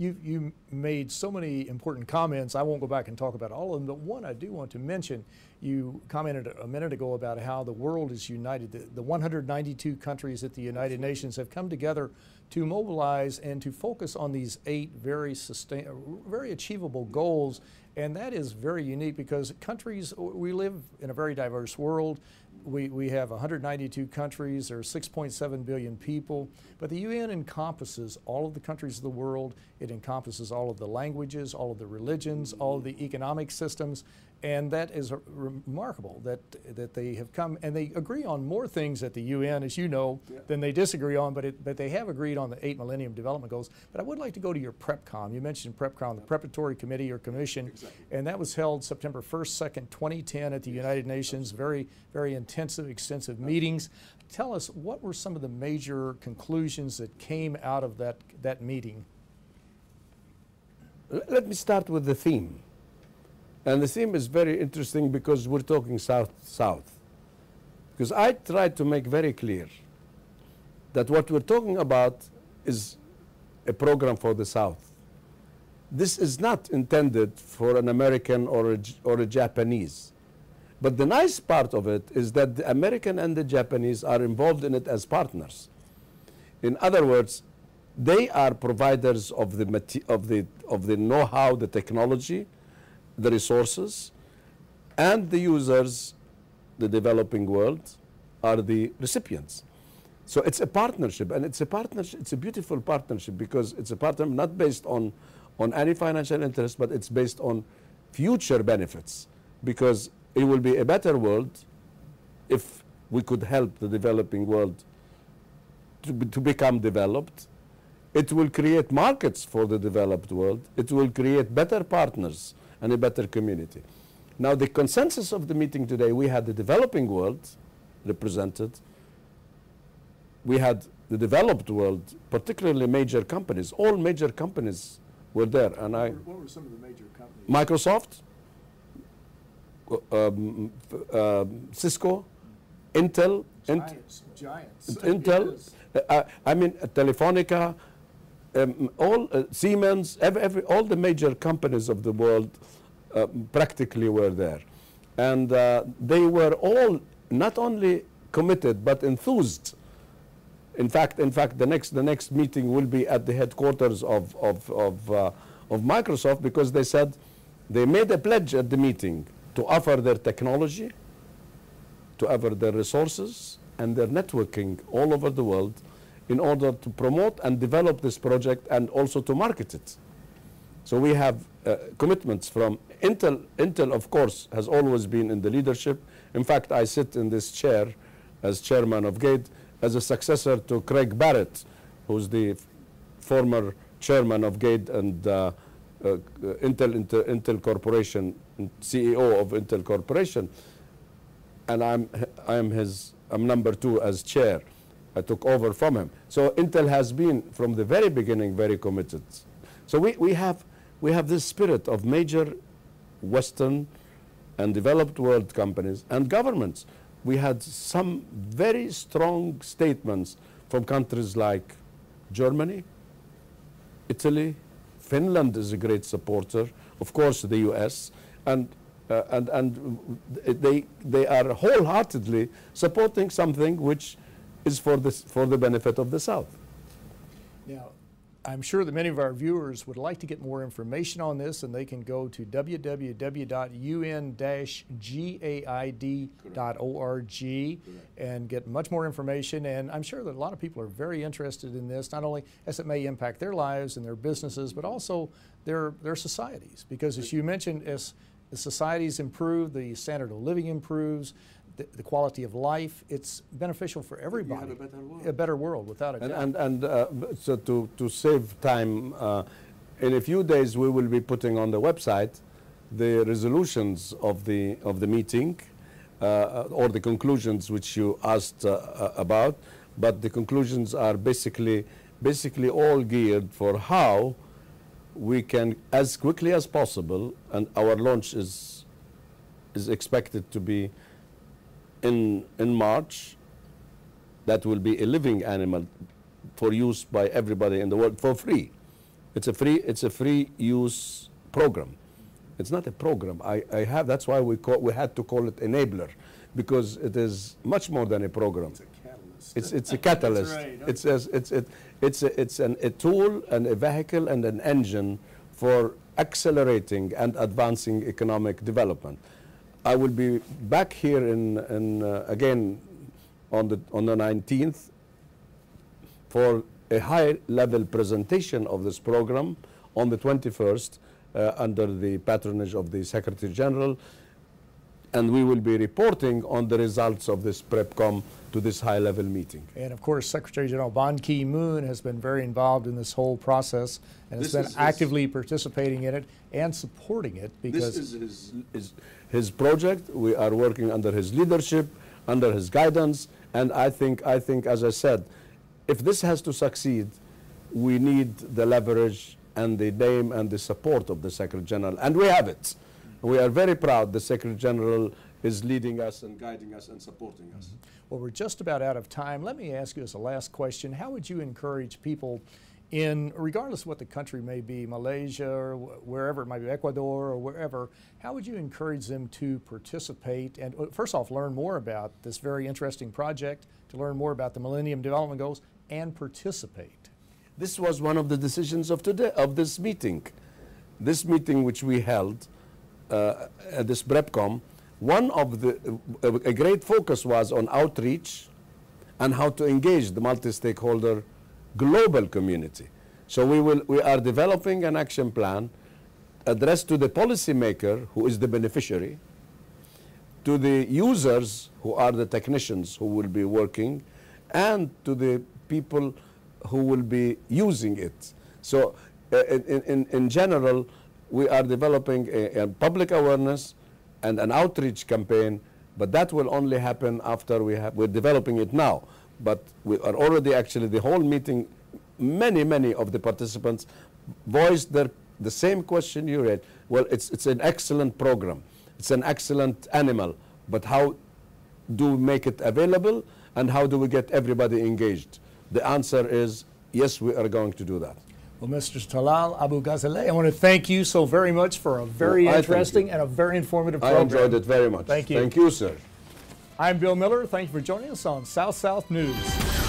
You made so many important comments. I won't go back and talk about all of them, but one I do want to mention. You commented a minute ago about how the world is united. The 192 countries at the United Nations have come together to mobilize and to focus on these 8 very achievable goals. And that is very unique because countries, we live in a very diverse world. We have 192 countries, there are 6.7 billion people, but the UN encompasses all of the countries of the world. It encompasses all of the languages, all of the religions, all of the economic systems, and that is remarkable that they have come, and they agree on more things at the UN, as you know, than they disagree on, but they have agreed on the 8 Millennium Development Goals. But I would like to go to your PrepCom. You mentioned PrepCom, the Preparatory Committee or Commission, and that was held September 1st, 2nd, 2010 at the United Nations. Very, very intensive, extensive meetings. Tell us, what were some of the major conclusions that came out of that meeting? Let me start with the theme. And the theme is very interesting because we're talking South-South. Because I tried to make very clear that what we're talking about is a program for the South. This is not intended for an American or a Japanese. But the nice part of it is that the American and the Japanese are involved in it as partners. In other words, they are providers of the know-how, the technology, the resources, and the users, the developing world, are the recipients. So it's a partnership, and it's a beautiful partnership because it's a partnership not based on any financial interest, but it's based on future benefits, because it will be a better world if we could help the developing world to become developed. It will create markets for the developed world. It will create better partners and a better community. Now, the consensus of the meeting today, we had the developing world represented. We had the developed world, particularly major companies. All major companies were there. And what were some of the major companies? Microsoft, Cisco, Intel, Giants. Intel, I mean Telefonica, Siemens, all the major companies of the world practically were there. And they were all not only committed but enthused. In fact, the next meeting will be at the headquarters of Microsoft, because they said they made a pledge at the meeting to offer their technology, to offer their resources and their networking all over the world in order to promote and develop this project and also to market it. So we have commitments from Intel. Intel, of course, has always been in the leadership. In fact, I sit in this chair as chairman of GAID as a successor to Craig Barrett, who's the former chairman of GAID and Intel Corporation, CEO of Intel Corporation. And I'm number 2 as chair. I took over from him. So Intel has been from the very beginning very committed. So we have this spirit of major Western and developed world companies and governments. We had some very strong statements from countries like Germany, Italy, Finland is a great supporter, of course the US, and they are wholeheartedly supporting something which is for the benefit of the South. Now, I'm sure that many of our viewers would like to get more information on this, and they can go to www.un-gaid.org and get much more information. And I'm sure that a lot of people are very interested in this, not only as it may impact their lives and their businesses, but also their societies. Because as you mentioned, as societies improve, the standard of living improves, the quality of life, it's beneficial for everybody. You have a better world. A better world, without a doubt. And so to save time, in a few days we will be putting on the website the resolutions of the meeting, or the conclusions which you asked about. But the conclusions are basically all geared for how we can, as quickly as possible, and our launch is expected to be in March. That will be a living animal for use by everybody in the world for free. It's a free use program. It's not a program. That's why we had to call it enabler, because it is much more than a program. It's a catalyst. That's right. It's a tool and a vehicle and an engine for accelerating and advancing economic development. I will be back here again on the 19th for a high-level presentation of this program on the 21st under the patronage of the Secretary General, and we will be reporting on the results of this PrepCom to this high-level meeting. And of course, Secretary General Ban Ki-moon has been very involved in this whole process and has been actively participating in it and supporting it, because this is his project. We are working under his leadership, under his guidance, and I think, as I said, if this has to succeed, we need the leverage and the name and the support of the Secretary General, and we have it. We are very proud the Secretary General is leading us and guiding us and supporting us. Well, we're just about out of time. Let me ask you as a last question, how would you encourage people regardless of what the country may be, Malaysia or wherever it might be, Ecuador or wherever, how would you encourage them to participate and first off learn more about this very interesting project, to learn more about the Millennium Development Goals and participate? This was one of the decisions of today, of this meeting. This meeting which we held at this PrepCom, a great focus was on outreach and how to engage the multi-stakeholder global community. So we are developing an action plan addressed to the policymaker, who is the beneficiary, to the users, who are the technicians who will be working, and to the people who will be using it. So in general, we are developing a public awareness and an outreach campaign, but that will only happen after we're developing it now. But we are already actually, the whole meeting, many of the participants voiced the same question you read. Well, it's an excellent program. It's an excellent animal, but how do we make it available and how do we get everybody engaged? The answer is yes, we are going to do that. Well, Mr. Talal Abud, I want to thank you so very much for a very interesting and a very informative program. I enjoyed it very much. Thank you. Thank you, sir. I'm Bill Miller. Thank you for joining us on South South News.